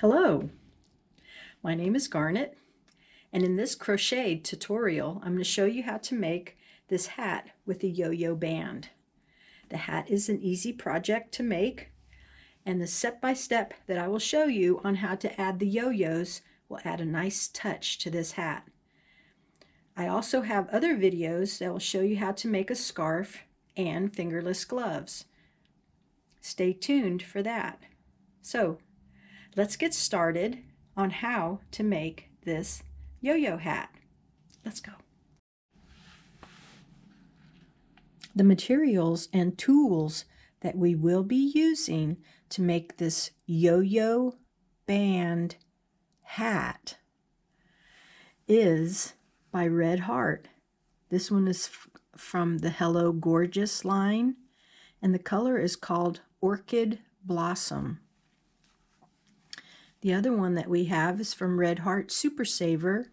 Hello, my name is Garnet, and in this crochet tutorial I'm going to show you how to make this hat with a yo-yo band. The hat is an easy project to make, and the step-by-step that I will show you on how to add the yo-yos will add a nice touch to this hat. I also have other videos that will show you how to make a scarf and fingerless gloves. Stay tuned for that. So let's get started on how to make this yo-yo hat. Let's go. The materials and tools that we will be using to make this yo-yo band hat is by Red Heart. This one is from the Hello Gorgeous line, and the color is called Orchid Blossom. The other one that we have is from Red Heart Super Saver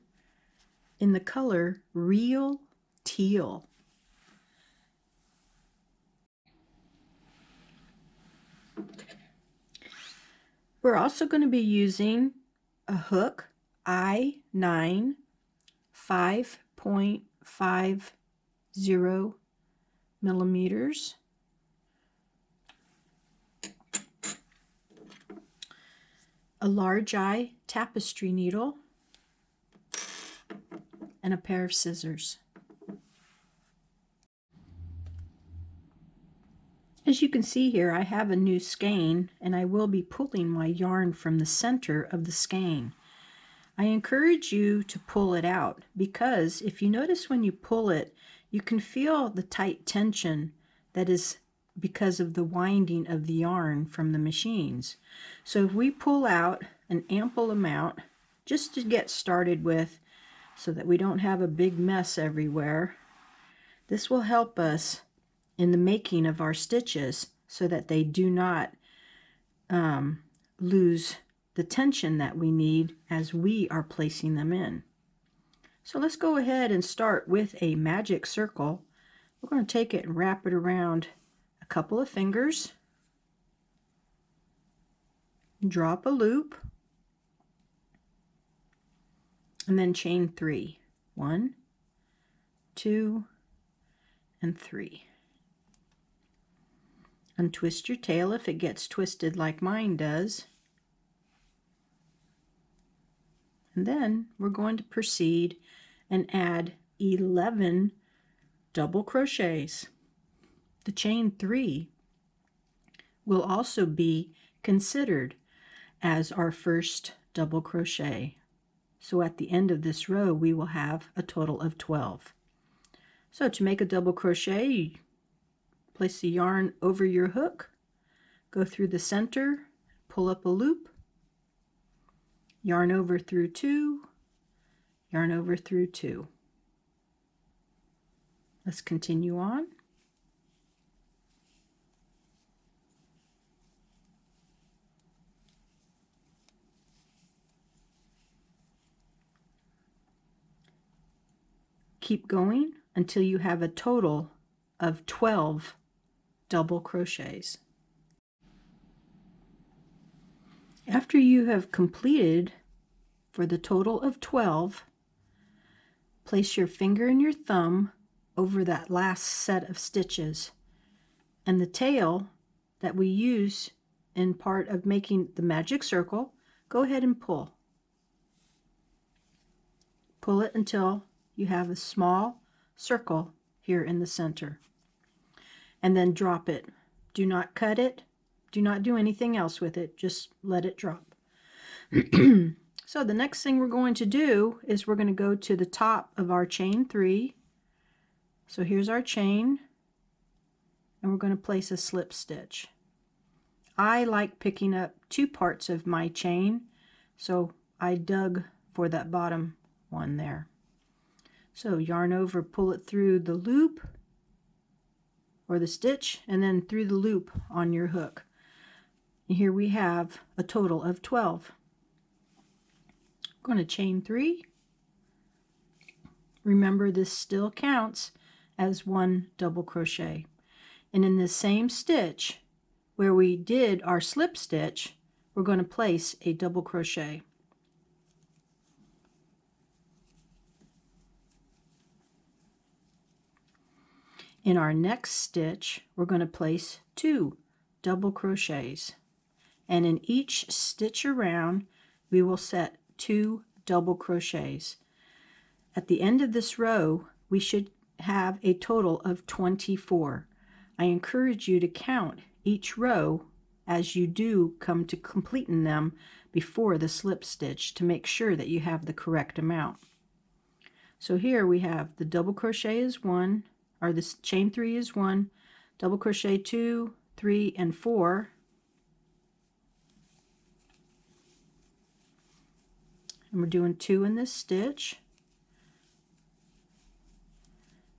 in the color Real Teal. We're also going to be using a hook I9 5.50 millimeters. A large eye tapestry needle, and a pair of scissors. As you can see here, I have a new skein, and I will be pulling my yarn from the center of the skein. I encourage you to pull it out because if you notice when you pull it, you can feel the tight tension that is because of the winding of the yarn from the machines. So if we pull out an ample amount just to get started with so that we don't have a big mess everywhere, this will help us in the making of our stitches so that they do not lose the tension that we need as we are placing them in. So let's go ahead and start with a magic circle. We're going to take it and wrap it around a couple of fingers, drop a loop, and then chain 3. 1, 2, and 3. Untwist your tail if it gets twisted like mine does. And then we're going to proceed and add 11 double crochets. The chain 3 will also be considered as our first double crochet. So at the end of this row we will have a total of 12. So to make a double crochet, you place the yarn over your hook, go through the center, pull up a loop, yarn over through 2, yarn over through 2. Let's continue on. Keep going until you have a total of 12 double crochets. After you have completed for the total of 12, place your finger and your thumb over that last set of stitches, and the tail that we use in part of making the magic circle, go ahead and pull. Pull it until you have a small circle here in the center, and then drop it. Do not cut it, do not do anything else with it, just let it drop. So the next thing we're going to do is we're going to go to the top of our chain 3. So here's our chain, and we're going to place a slip stitch. I like picking up 2 parts of my chain, so I dug for that bottom one there. So yarn over, pull it through the loop or the stitch, and then through the loop on your hook. And here we have a total of 12. I'm going to chain 3. Remember, this still counts as 1 double crochet. And in the same stitch where we did our slip stitch, we're going to place a double crochet. In our next stitch, we're going to place 2 double crochets, and in each stitch around we will set 2 double crochets. At the end of this row we should have a total of 24. I encourage you to count each row as you do come to completing them before the slip stitch to make sure that you have the correct amount. So here we have the double crochet is 1, or the chain 3 is 1, double crochet 2, 3, and 4. And we're doing 2 in this stitch,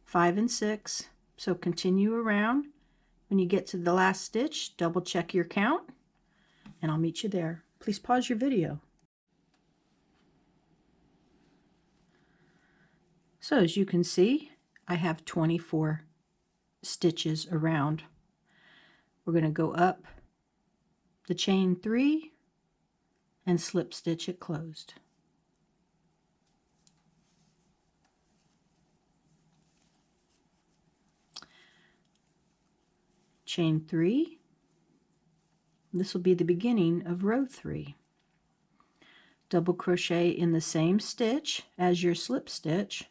5 and 6. So continue around. When you get to the last stitch, double check your count, and I'll meet you there. Please pause your video. So as you can see, I have 24 stitches around. We're going to go up the chain 3 and slip stitch it closed. Chain 3. This will be the beginning of row 3. Double crochet in the same stitch as your slip stitch.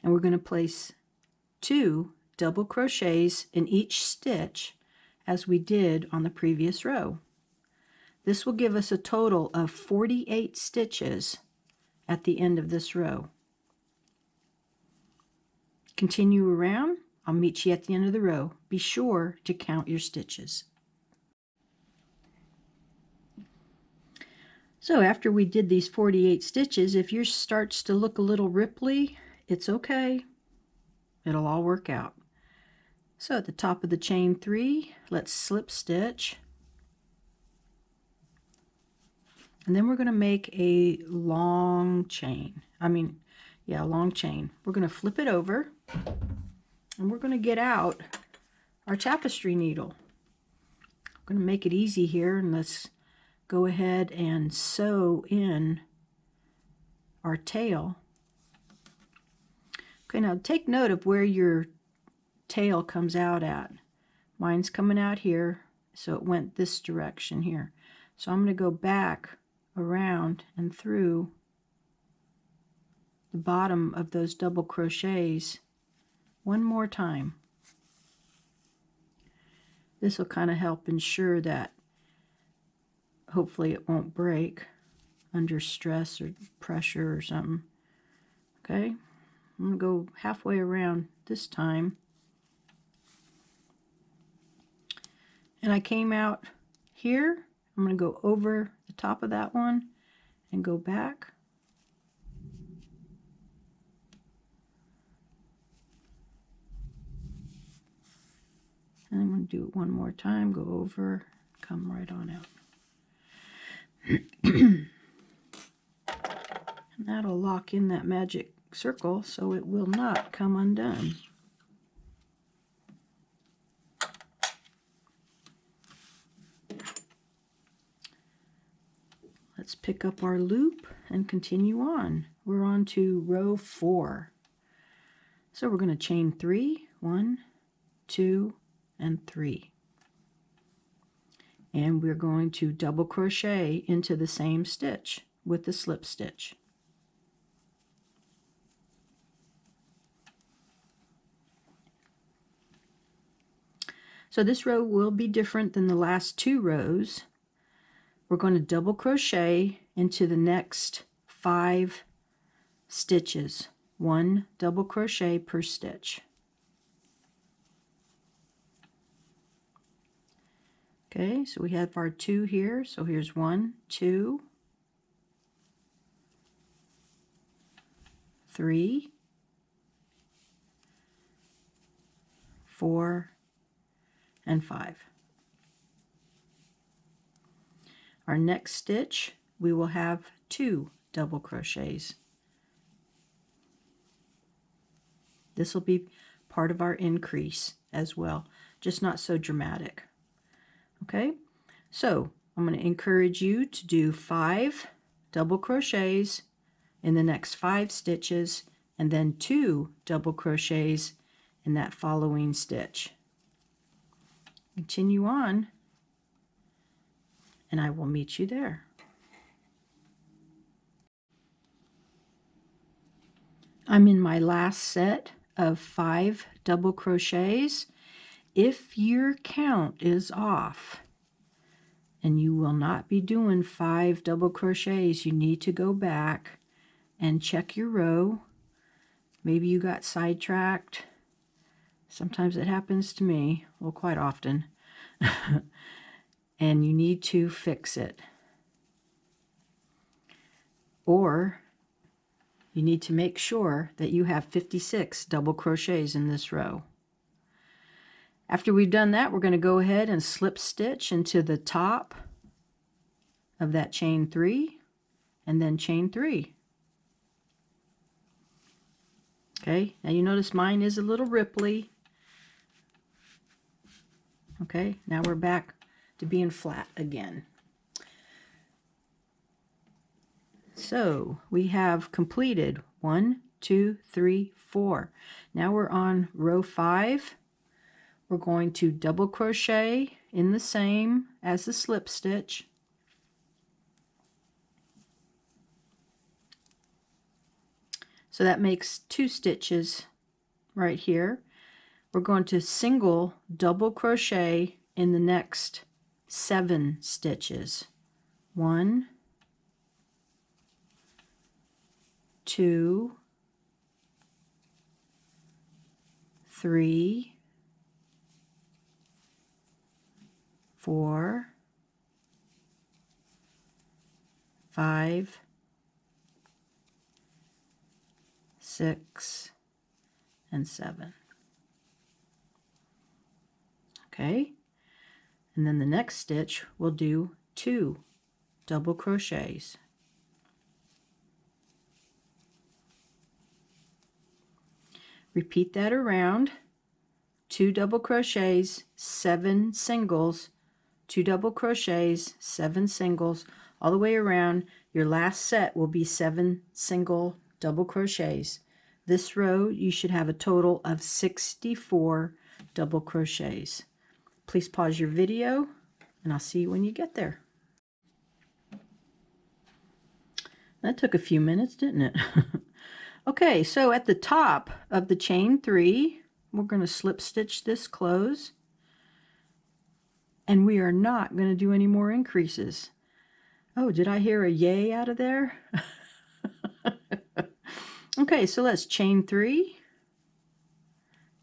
And we're going to place 2 double crochets in each stitch as we did on the previous row. This will give us a total of 48 stitches at the end of this row. Continue around. I'll meet you at the end of the row. Be sure to count your stitches. So after we did these 48 stitches, if yours starts to look a little ripply, it's okay. It'll all work out. So at the top of the chain 3, let's slip stitch. And then we're going to make a long chain. Long chain. We're going to flip it over, and we're going to get out our tapestry needle. I'm going to make it easy here, and let's go ahead and sew in our tail. Okay, now take note of where your tail comes out at. Mine's coming out here, so it went this direction here. So I'm going to go back around and through the bottom of those double crochets one more time. This will kind of help ensure that hopefully it won't break under stress or pressure or something. Okay, I'm going to go halfway around this time. And I came out here. I'm going to go over the top of that one and go back. And I'm going to do it one more time. Go over, come right on out. And that'll lock in that magic circle so it will not come undone. Let's pick up our loop and continue on. We're on to row 4. So we're going to chain 3, 1, 2, and 3. And we're going to double crochet into the same stitch with the slip stitch. So this row will be different than the last 2 rows. We're going to double crochet into the next 5 stitches. 1 double crochet per stitch. Okay, so we have our 2 here. So here's 1, 2, 3, 4, and 5. Our next stitch, we will have 2 double crochets. This will be part of our increase as well, just not so dramatic. Okay, so I'm going to encourage you to do 5 double crochets in the next 5 stitches, and then 2 double crochets in that following stitch. Continue on, and I will meet you there. I'm in my last set of 5 double crochets. If your count is off and you will not be doing 5 double crochets, you need to go back and check your row. Maybe you got sidetracked. Sometimes it happens to me, well, quite often. And you need to fix it. Or you need to make sure that you have 56 double crochets in this row. After we've done that, we're going to go ahead and slip stitch into the top of that chain 3 and then chain 3. Okay, now you notice mine is a little ripply. Okay, now we're back to being flat again. So we have completed 1, 2, 3, 4. Now we're on row 5. We're going to double crochet in the same as the slip stitch. So that makes 2 stitches right here. We're going to single double crochet in the next 7 stitches. 1, 2, 3, 4, 5, 6, and 7. Okay, and then the next stitch we'll do 2 double crochets. Repeat that around. 2 double crochets, 7 singles, 2 double crochets, 7 singles, all the way around. Your last set will be 7 single double crochets. This row you should have a total of 64 double crochets. Please pause your video and I'll see you when you get there. That took a few minutes, didn't it? Okay, so at the top of the chain 3, we're going to slip stitch this close, and we are not going to do any more increases. Oh, did I hear a yay out of there? Okay, so let's chain 3.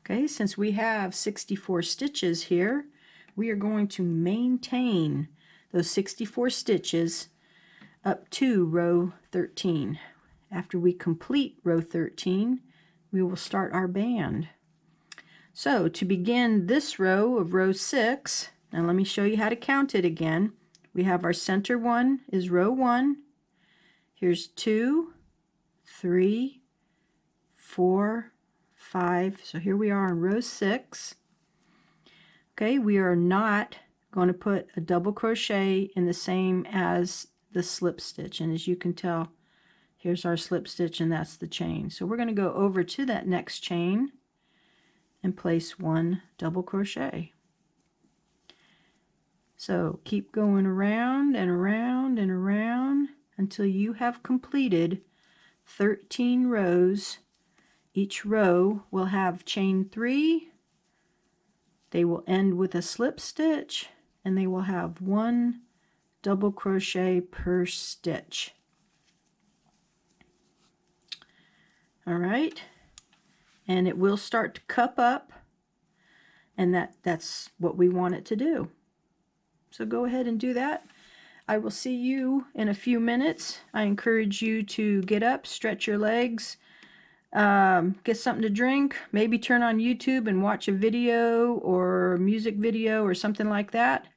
Okay, since we have 64 stitches here, we are going to maintain those 64 stitches up to row 13. After we complete row 13, we will start our band. So to begin this row of row 6, now let me show you how to count it again. We have our center one is row 1. Here's 2, 3, 4, 5. So here we are on row 6. Okay, we are not going to put a double crochet in the same as the slip stitch, and as you can tell, here's our slip stitch and that's the chain. So we're going to go over to that next chain and place 1 double crochet. So keep going around and around and around until you have completed 13 rows. Each row will have chain 3. They will end with a slip stitch, and they will have 1 double crochet per stitch. All right, and it will start to cup up, and that's what we want it to do. So go ahead and do that. I will see you in a few minutes. I encourage you to get up, stretch your legs, get something to drink, maybe turn on YouTube and watch a video or a music video or something like that.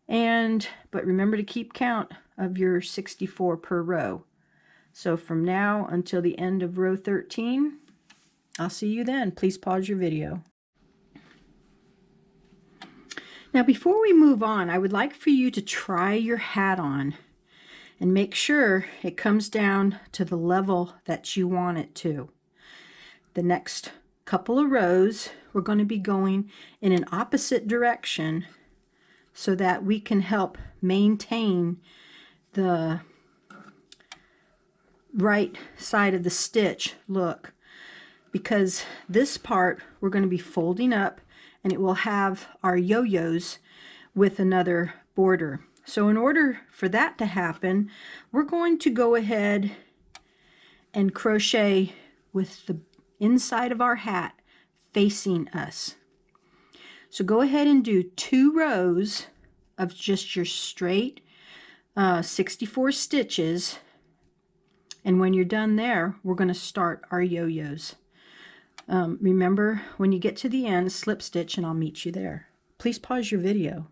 But remember to keep count of your 64 per row. So from now until the end of row 13, I'll see you then. Please pause your video. Now before we move on, I would like for you to try your hat on and make sure it comes down to the level that you want it to. The next couple of rows, we're going to be going in an opposite direction so that we can help maintain the right side of the stitch look, because this part we're going to be folding up and it will have our yo-yos with another border. So in order for that to happen, we're going to go ahead and crochet with the inside of our hat facing us. So go ahead and do 2 rows of just your straight 64 stitches, and when you're done there, we're going to start our yo-yos. Remember, when you get to the end, slip stitch and I'll meet you there. Please pause your video.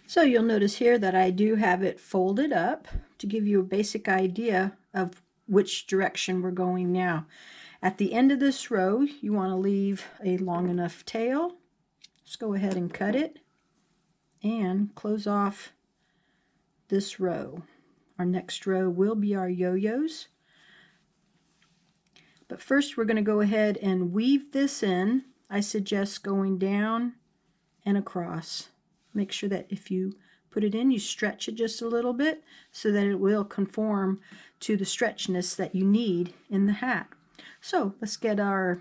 So you'll notice here that I do have it folded up to give you a basic idea of which direction we're going now. At the end of this row, you want to leave a long enough tail. Just go ahead and cut it and close off this row. Our next row will be our yo-yos. But first we're going to go ahead and weave this in. I suggest going down and across. Make sure that if you put it in, you stretch it just a little bit so that it will conform to the stretchiness that you need in the hat. So let's get our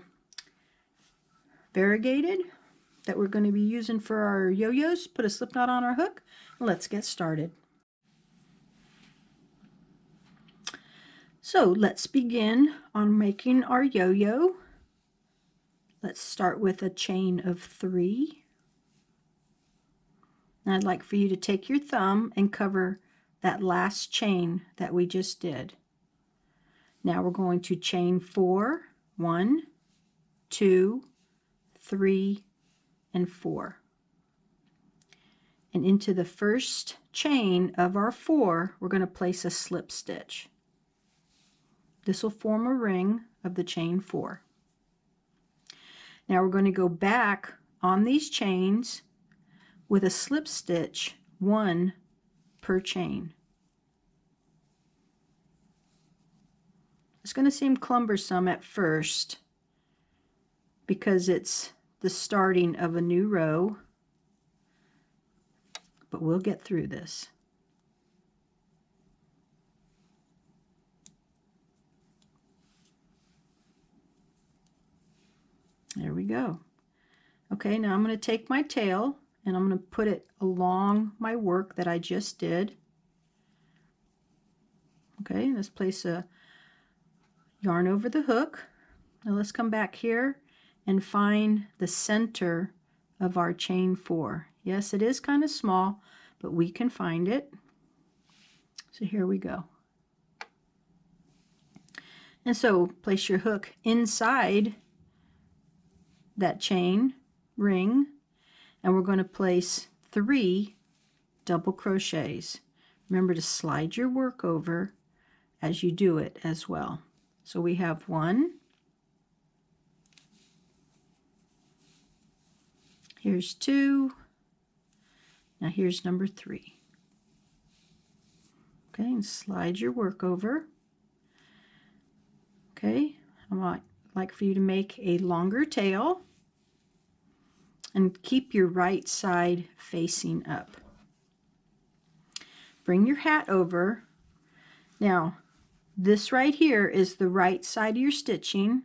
variegated that we're going to be using for our yo-yos. Put a slip knot on our hook and let's get started. So let's begin on making our yo-yo. Let's start with a chain of 3. And I'd like for you to take your thumb and cover that last chain that we just did. Now we're going to chain 4, 1, 2, 3, and 4. And into the first chain of our 4, we're going to place a slip stitch. This will form a ring of the chain 4. Now we're going to go back on these chains with a slip stitch, 1 per chain. It's going to seem cumbersome at first because it's the starting of a new row, but we'll get through this. There we go. Okay, now I'm going to take my tail and I'm going to put it along my work that I just did. Okay, let's place a yarn over the hook. Now let's come back here and find the center of our chain 4. Yes, it is kind of small, but we can find it. So here we go. And so place your hook inside that chain ring, and we're going to place 3 double crochets. Remember to slide your work over as you do it as well. So we have 1, here's 2, now here's number 3. Okay, and slide your work over. Okay, I might like for you to make a longer tail and keep your right side facing up. Bring your hat over. Now this right here is the right side of your stitching,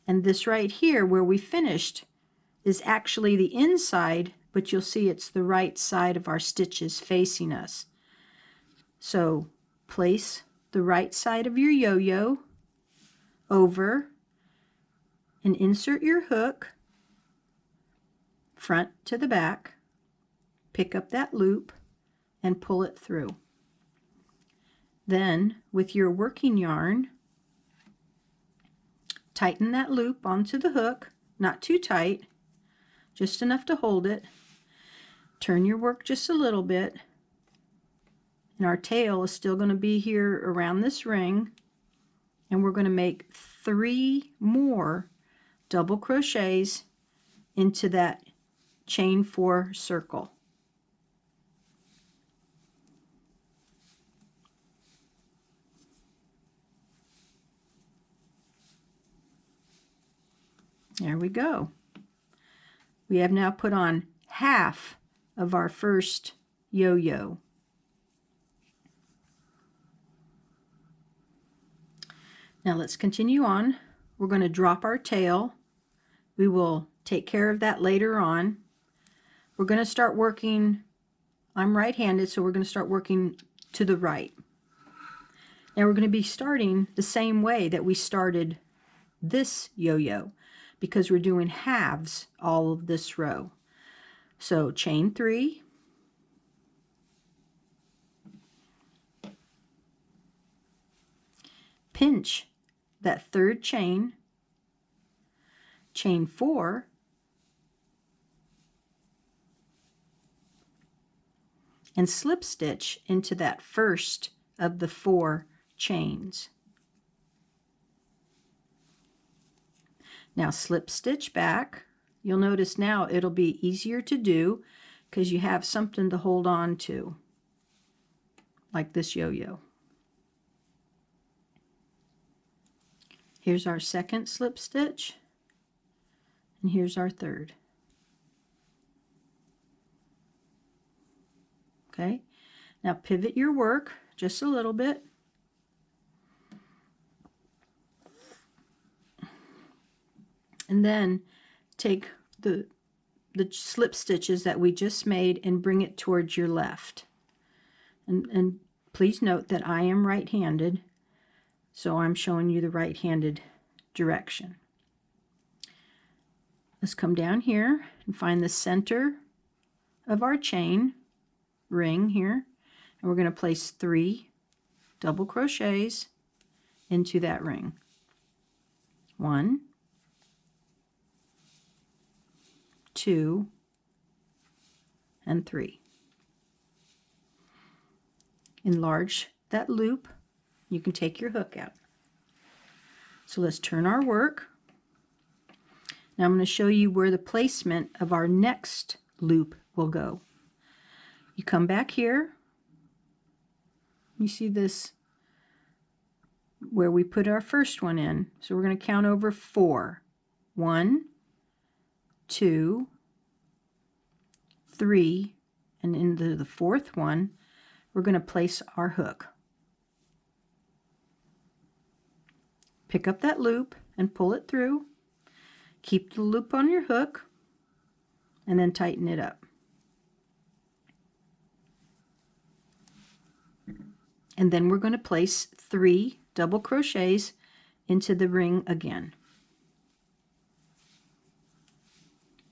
and this right here where we finished is actually the inside, but you'll see it's the right side of our stitches facing us. So place the right side of your yo-yo over and insert your hook front to the back, pick up that loop and pull it through. Then with your working yarn, tighten that loop onto the hook, not too tight, just enough to hold it. Turn your work just a little bit, and our tail is still going to be here around this ring, and we're going to make 3 more double crochets into that chain 4 circle. There we go. We have now put on half of our first yo-yo. Now let's continue on. We're going to drop our tail. We will take care of that later on. We're going to start working, I'm right-handed, so we're going to start working to the right. Now we're going to be starting the same way that we started this yo-yo, because we're doing halves all of this row. So chain 3, pinch that third chain, chain 4, and slip stitch into that first of the 4 chains. Now slip stitch back. You'll notice now it'll be easier to do because you have something to hold on to, like this yo-yo. Here's our second slip stitch, and here's our third. Okay, now pivot your work just a little bit. And then take the slip stitches that we just made and bring it towards your left. And please note that I am right-handed, so I'm showing you the right-handed direction. Let's come down here and find the center of our chain ring here, and we're going to place 3 double crochets into that ring. 1, 2, and 3. Enlarge that loop. You can take your hook out. So let's turn our work. Now I'm going to show you where the placement of our next loop will go. You come back here. You see this where we put our first one in. So we're going to count over 4. 1, 2, 3, and into the 4th one, we're going to place our hook. Pick up that loop and pull it through. Keep the loop on your hook, and then tighten it up. And then we're going to place 3 double crochets into the ring again.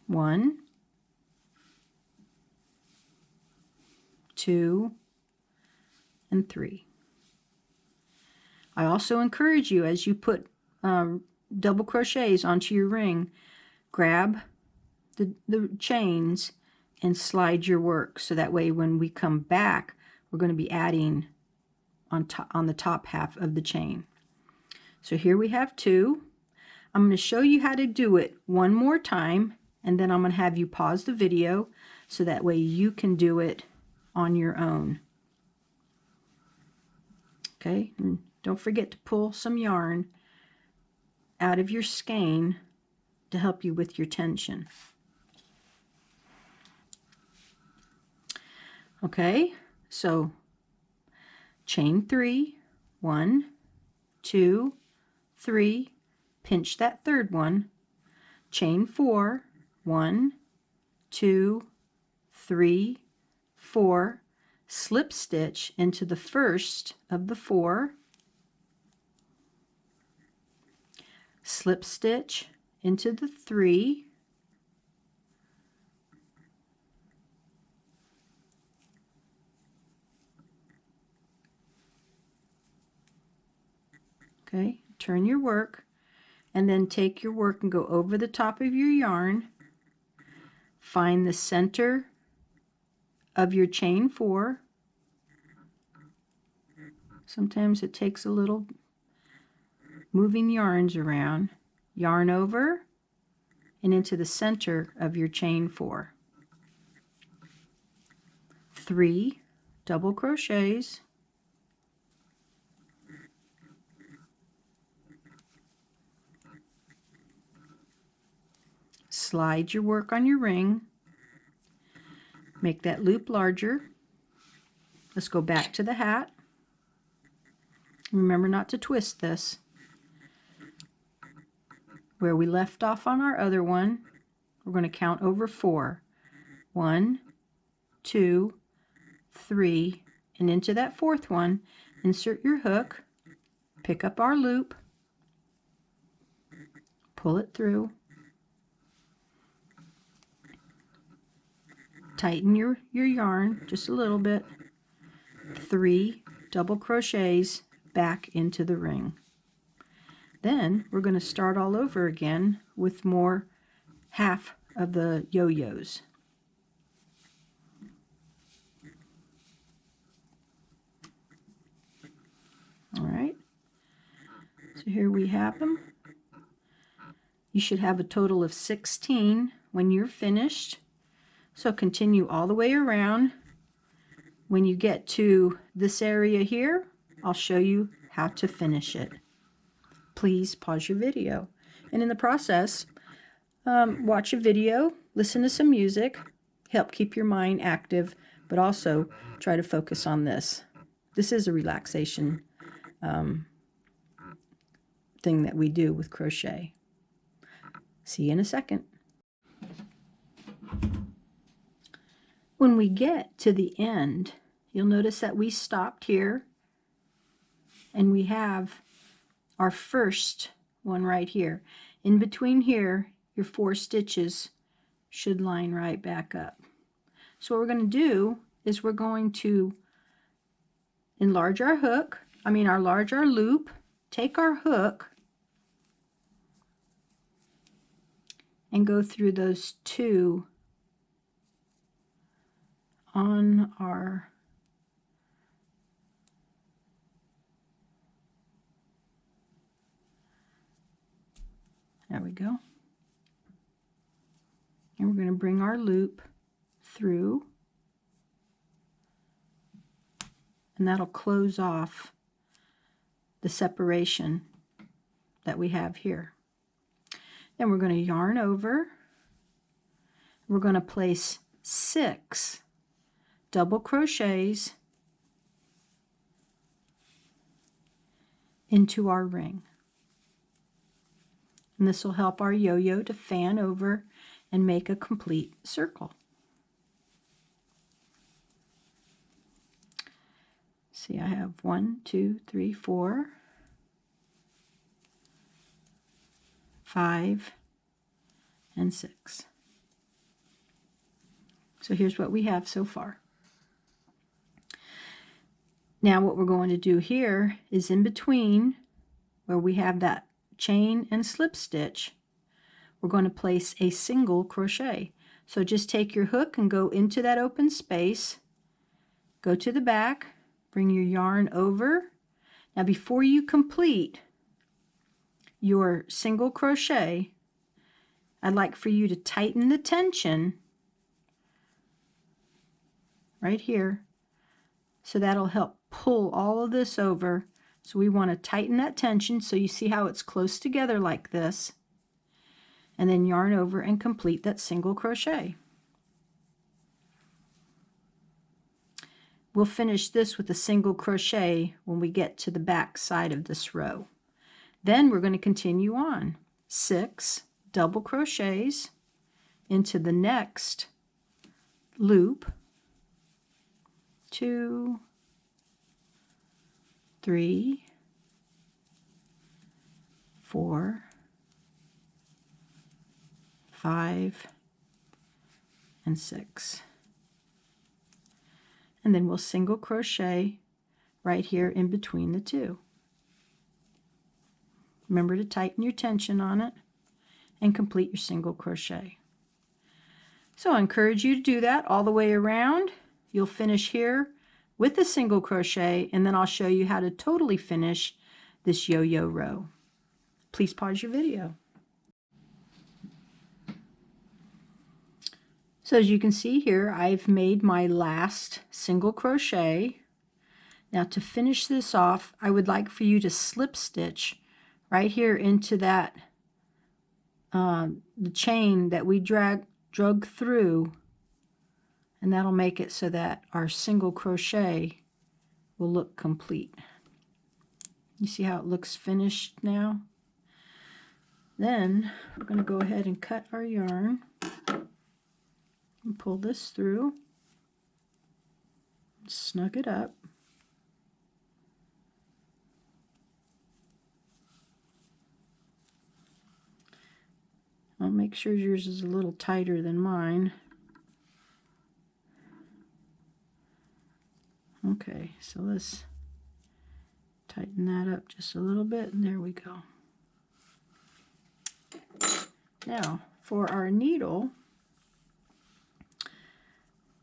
1, 2, and 3. I also encourage you, as you put double crochets onto your ring, grab the chains and slide your work, so that way when we come back, we're going to be adding on the top half of the chain. So here we have 2. I'm going to show you how to do it one more time, and then I'm going to have you pause the video so that way you can do it on your own. Okay, and don't forget to pull some yarn out of your skein to help you with your tension. Okay, so chain 3, 1, 2, 3, pinch that third one, chain 4, 1, 2, 3, 4, slip stitch into the first of the 4, slip stitch into the 3, okay, turn your work, and then take your work and go over the top of your yarn, find the center of your chain 4. Sometimes it takes a little moving yarns around, yarn over and into the center of your chain 4. 3 double crochets, slide your work on your ring, make that loop larger. Let's go back to the hat. Remember not to twist this. Where we left off on our other one, we're going to count over 4. 1, 2, 3, and into that 4th one, insert your hook, pick up our loop, pull it through, tighten your yarn just a little bit, 3 double crochets back into the ring. Then we're going to start all over again with more half of the yo-yos. All right, so here we have them. You should have a total of 16 when you're finished. So continue all the way around. When you get to this area here, I'll show you how to finish it. Please pause your video. And in the process, watch a video, listen to some music, help keep your mind active, but also try to focus on this. This is a relaxation thing that we do with crochet. See you in a second. When we get to the end, you'll notice that we stopped here and we have our first one right here. In between here, your 4 stitches should line right back up. So what we're going to do is we're going to enlarge our hook, enlarge our loop, take our hook, and go through those 2 on our there we go. And we're going to bring our loop through, and that'll close off the separation that we have here. Then we're going to yarn over. We're going to place 6 double crochets into our ring. And this will help our yo-yo to fan over and make a complete circle. See, I have 1, 2, 3, 4, 5, and 6. So here's what we have so far. Now what we're going to do here is in between where we have that chain and slip stitch, we're going to place a single crochet. So just take your hook and go into that open space, go to the back, bring your yarn over. Now before you complete your single crochet, I'd like for you to tighten the tension right here, so that'll help pull all of this over. So we want to tighten that tension so you see how it's close together like this, and then yarn over and complete that single crochet. We'll finish this with a single crochet when we get to the back side of this row. Then we're going to continue on. 6 double crochets into the next loop. 2, 3, 4, 5, and 6. And then we'll single crochet right here in between the 2. Remember to tighten your tension on it and complete your single crochet. So I encourage you to do that all the way around. You'll finish here with a single crochet, and then I'll show you how to totally finish this yo-yo row. Please pause your video. So as you can see here, I've made my last single crochet. Now to finish this off, I would like for you to slip stitch right here into that the chain that we drug through, and that'll make it so that our single crochet will look complete. You see how it looks finished now? Then we're going to go ahead and cut our yarn and pull this through, snug it up. I'll make sure yours is a little tighter than mine. Okay, so let's tighten that up just a little bit, and there we go. Now, for our needle,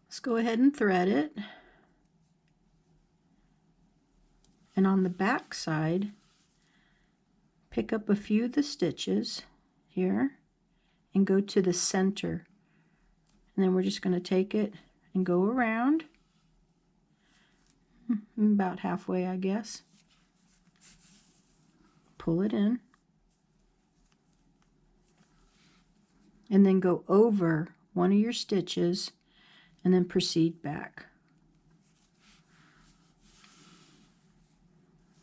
let's go ahead and thread it. And on the back side, pick up a few of the stitches here and go to the center. And then we're just going to take it and go around about halfway, I guess. Pull it in. And then go over one of your stitches and then proceed back.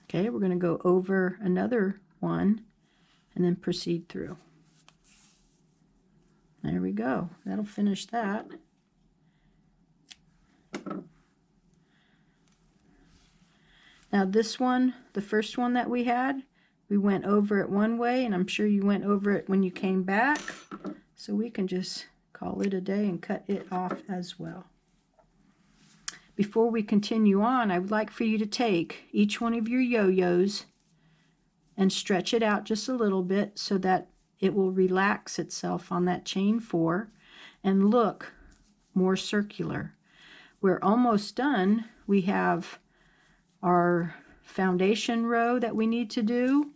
Okay, we're going to go over another one and then proceed through. There we go. That'll finish that. Now this one, the first one that we had, we went over it one way, and I'm sure you went over it when you came back. So we can just call it a day and cut it off as well. Before we continue on, I would like for you to take each one of your yo-yos and stretch it out just a little bit so that it will relax itself on that chain 4 and look more circular. We're almost done. We have our foundation row that we need to do,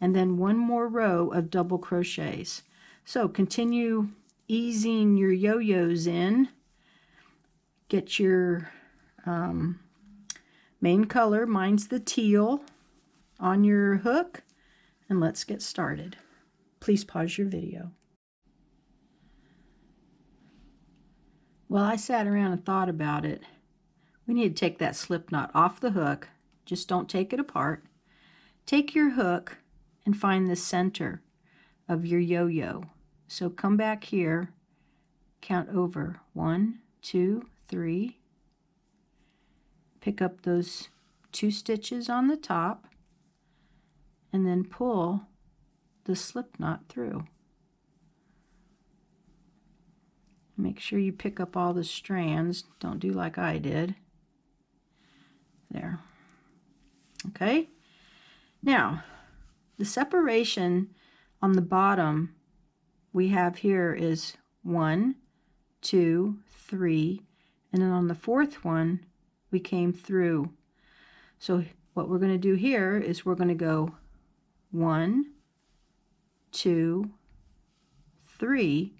and then one more row of double crochets. So continue easing your yo-yos in. Get your main color, mine's the teal, on your hook, and let's get started. Please pause your video. Well, I sat around and thought about it. We need to take that slip knot off the hook. Just don't take it apart. Take your hook and find the center of your yo-yo. So come back here, count over 1, 2, 3. Pick up those 2 stitches on the top and then pull the slip knot through. Make sure you pick up all the strands. Don't do like I did. There. Okay. Now, the separation on the bottom we have here is 1, 2, 3, and then on the 4th one we came through. So what we're going to do here is we're going to go 1, 2, 3,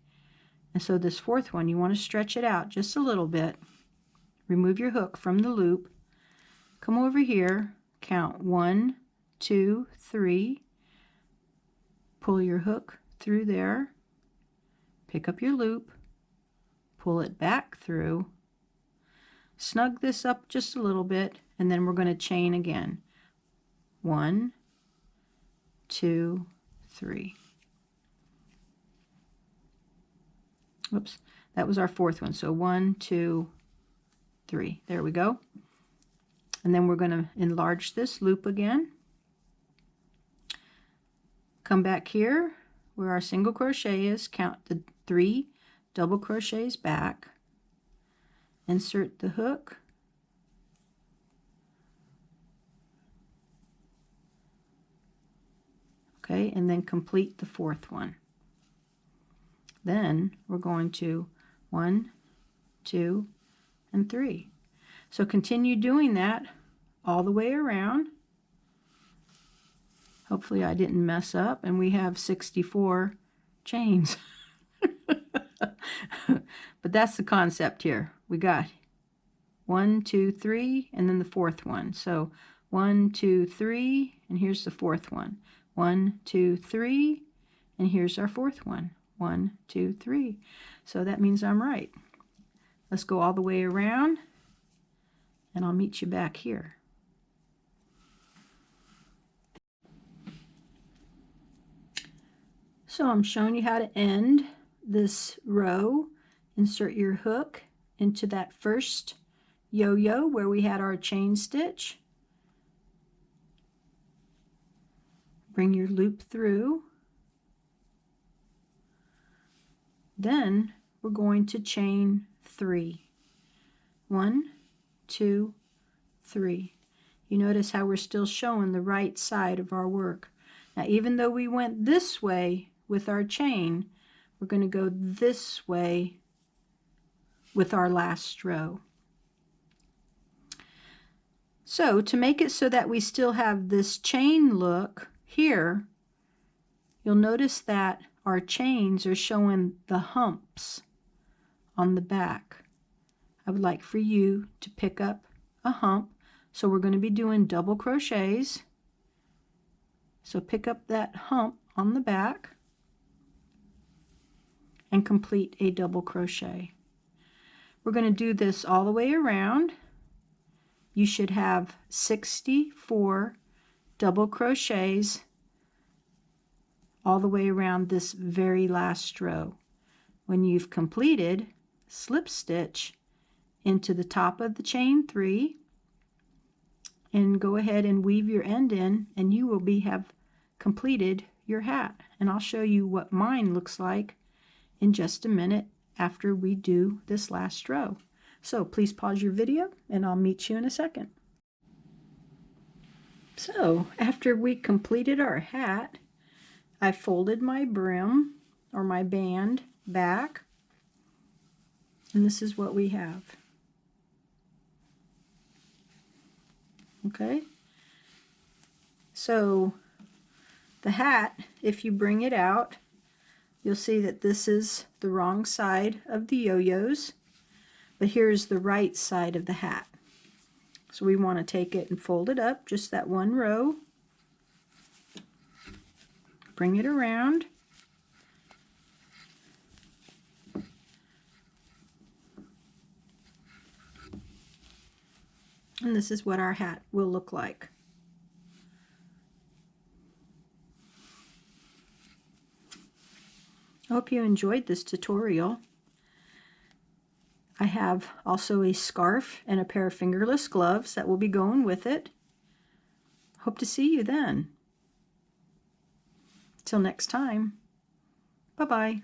and so this 4th one you want to stretch it out just a little bit. Remove your hook from the loop, come over here, count 1, 2, 3, pull your hook through there, pick up your loop, pull it back through, snug this up just a little bit, and then we're going to chain again. 1, 2, 3. Oops, that was our 4th one. So 1, 2, 3. There we go. And then we're going to enlarge this loop again. Come back here where our single crochet is, count the 3 double crochets back, insert the hook, okay, and then complete the 4th one. Then we're going to 1, 2, and 3. So continue doing that all the way around. Hopefully I didn't mess up, and we have 64 chains. But that's the concept here. We got 1, 2, 3, and then the fourth one. So 1, 2, 3, and here's the fourth one. 1, 2, 3, and here's our fourth one. 1, 2, 3. So that means I'm right. Let's go all the way around, and I'll meet you back here. So I'm showing you how to end this row. Insert your hook into that first yo-yo where we had our chain stitch. Bring your loop through. Then we're going to chain 3. 1, 2, 3. You notice how we're still showing the right side of our work. Now, even though we went this way with our chain, we're going to go this way with our last row. So to make it so that we still have this chain look here, you'll notice that our chains are showing the humps on the back. I would like for you to pick up a hump. So we're going to be doing double crochets. So pick up that hump on the back and complete a double crochet. We're going to do this all the way around. You should have 64 double crochets all the way around this very last row. When you've completed, slip stitch into the top of the chain 3 and go ahead and weave your end in, and you will have completed your hat. And I'll show you what mine looks like in just a minute after we do this last row. So please pause your video and I'll meet you in a second. So after we completed our hat, I folded my brim or my band back, and this is what we have. Okay, so the hat, if you bring it out, you'll see that this is the wrong side of the yo-yos, but here's the right side of the hat. So we want to take it and fold it up, just that one row, bring it around, and this is what our hat will look like. I hope you enjoyed this tutorial. I have also a scarf and a pair of fingerless gloves that will be going with it. Hope to see you then. Till next time, bye-bye.